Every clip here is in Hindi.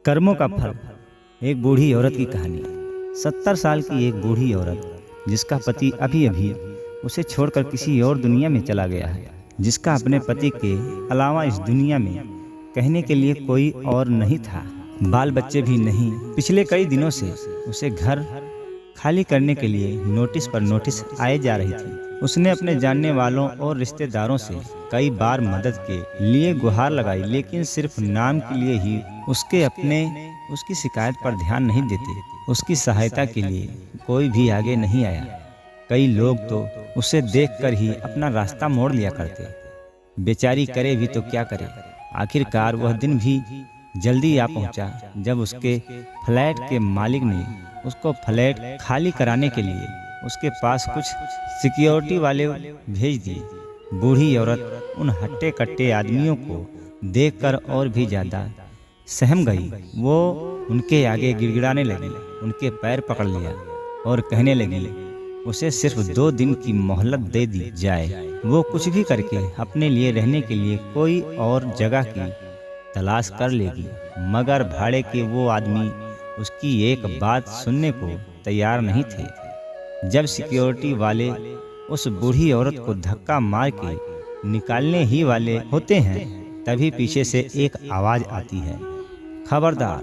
कर्मों का फल। एक बूढ़ी औरत की कहानी। 70 साल की एक बूढ़ी औरत जिसका पति अभी अभी उसे छोड़कर किसी और दुनिया में चला गया है, जिसका अपने पति के अलावा इस दुनिया में कहने के लिए कोई और नहीं था, बाल बच्चे भी नहीं। पिछले कई दिनों से उसे घर खाली करने के लिए नोटिस पर नोटिस आए जा रही थी। उसने अपने जानने वालों और रिश्तेदारों से कई बार मदद के लिए गुहार लगाई, लेकिन सिर्फ नाम के लिए ही उसकी शिकायत पर ध्यान नहीं देते। उसकी सहायता के लिए कोई भी आगे नहीं आया। कई लोग तो उसे देखकर ही अपना रास्ता मोड़ लिया करते। बेचारी करे भी तो क्या करे। आखिरकार वह दिन भी जल्दी आ पहुंचा जब उसके फ्लैट के मालिक ने उसको फ्लैट खाली कराने के लिए उसके पास कुछ सिक्योरिटी वाले भेज दिए। बूढ़ी औरत उन हट्टे कट्टे आदमियों को देखकर और भी ज़्यादा सहम गई। वो उनके आगे गिड़गिड़ाने लगी, उनके पैर पकड़ लिया और कहने लगी उसे सिर्फ 2 दिन की मोहलत दे दी जाए। वो कुछ भी करके अपने लिए रहने के लिए कोई और जगह की तलाश कर लेगी। मगर भाड़े के वो आदमी उसकी एक बात सुनने को तैयार नहीं थे। जब सिक्योरिटी वाले उस बूढ़ी औरत को धक्का मार के निकालने ही वाले होते हैं, तभी पीछे से एक आवाज़ आती है, खबरदार,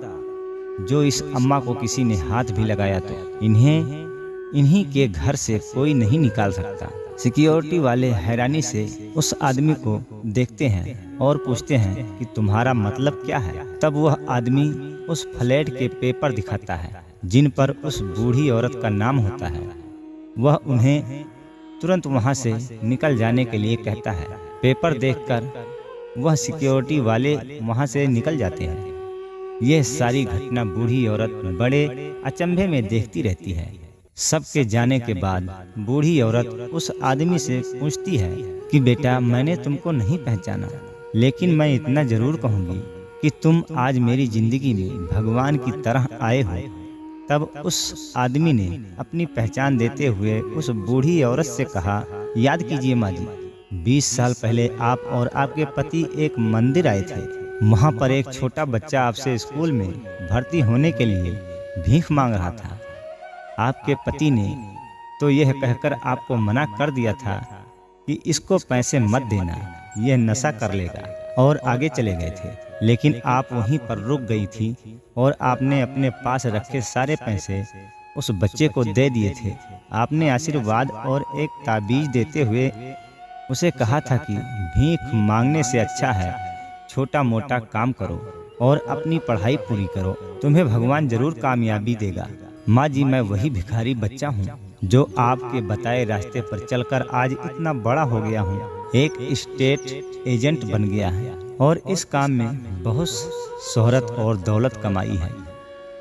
जो इस अम्मा को किसी ने हाथ भी लगाया तो इन्हीं के घर से कोई नहीं निकाल सकता। सिक्योरिटी वाले हैरानी से उस आदमी को देखते हैं और पूछते हैं कि तुम्हारा मतलब क्या है। तब वह आदमी उस फ्लैट के पेपर दिखाता है जिन पर उस बूढ़ी औरत का नाम होता है। वह उन्हें तुरंत वहां से निकल जाने के लिए कहता है। पेपर देखकर वह सिक्योरिटी वाले वहां से निकल जाते हैं। यह सारी घटना बूढ़ी औरत बड़े अचंभे में देखती रहती है। सबके जाने के बाद बूढ़ी औरत उस आदमी से पूछती है कि बेटा, मैंने तुमको नहीं पहचाना, लेकिन मैं इतना जरूर कहूँगी कि तुम आज मेरी जिंदगी में भगवान की तरह आए हो। तब उस आदमी ने अपनी पहचान देते हुए उस बूढ़ी औरत से कहा, याद कीजिए माँ जी, 20 साल पहले आप और आपके पति एक मंदिर आए थे। वहाँ पर एक छोटा बच्चा आपसे स्कूल में भर्ती होने के लिए भीख मांग रहा था। आपके पति ने तो यह कहकर आपको मना कर दिया था कि इसको पैसे मत देना, यह नशा कर लेगा, और आगे चले गए थे। लेकिन आप वहीं पर रुक गई थी और आपने अपने पास रखे सारे पैसे उस बच्चे को दे दिए थे। आपने आशीर्वाद और एक ताबीज देते हुए उसे कहा था कि भीख मांगने से अच्छा है छोटा मोटा काम करो और अपनी पढ़ाई पूरी करो, तुम्हें भगवान जरूर कामयाबी देगा। माँ जी, मैं वही भिखारी बच्चा हूँ जो आपके बताए रास्ते पर चलकर आज इतना बड़ा हो गया हूँ, एक स्टेट एजेंट बन गया है और इस काम में बहुत शोहरत और दौलत कमाई है।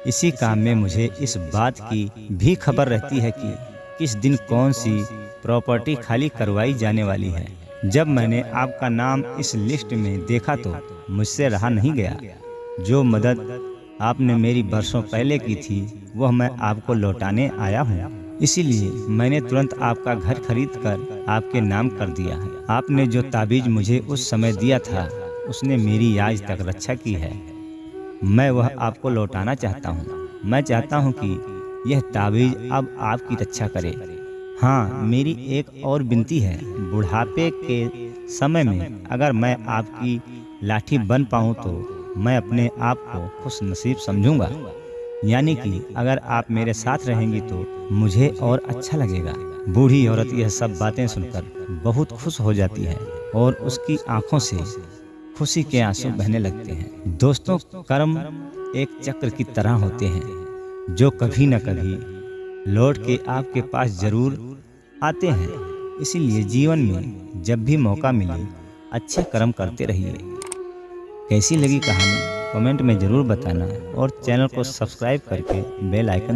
इसी काम में मुझे इस बात की भी खबर रहती है कि किस दिन कौन सी प्रॉपर्टी खाली करवाई जाने वाली है। जब मैंने आपका नाम इस लिस्ट में देखा तो मुझसे रहा नहीं गया। जो मदद आपने मेरी बरसों पहले की थी वह मैं आपको लौटाने आया हूँ। इसीलिए मैंने तुरंत आपका घर खरीद कर आपके नाम कर दिया है। आपने जो ताबीज मुझे उस समय दिया था उसने मेरी आज तक रक्षा की है। मैं वह आपको लौटाना चाहता हूँ। मैं चाहता हूँ कि यह ताबीज अब आपकी रक्षा करे। हाँ, मेरी एक और विनती है, बुढ़ापे के समय में अगर मैं आपकी लाठी बन पाऊँ तो मैं अपने आप को खुश नसीब समझूंगा। यानी कि अगर आप मेरे साथ रहेंगी तो मुझे और अच्छा लगेगा। बूढ़ी औरत यह सब बातें सुनकर बहुत खुश हो जाती है और उसकी आंखों से खुशी के आंसू बहने लगते हैं। दोस्तों, कर्म एक चक्र की तरह होते हैं जो कभी न कभी लौट के आपके पास जरूर आते हैं। इसीलिए जीवन में जब भी मौका मिले अच्छे कर्म करते रहिए। कैसी लगी कहानी कमेंट में ज़रूर बताना और चैनल को सब्सक्राइब करके बेल आइकन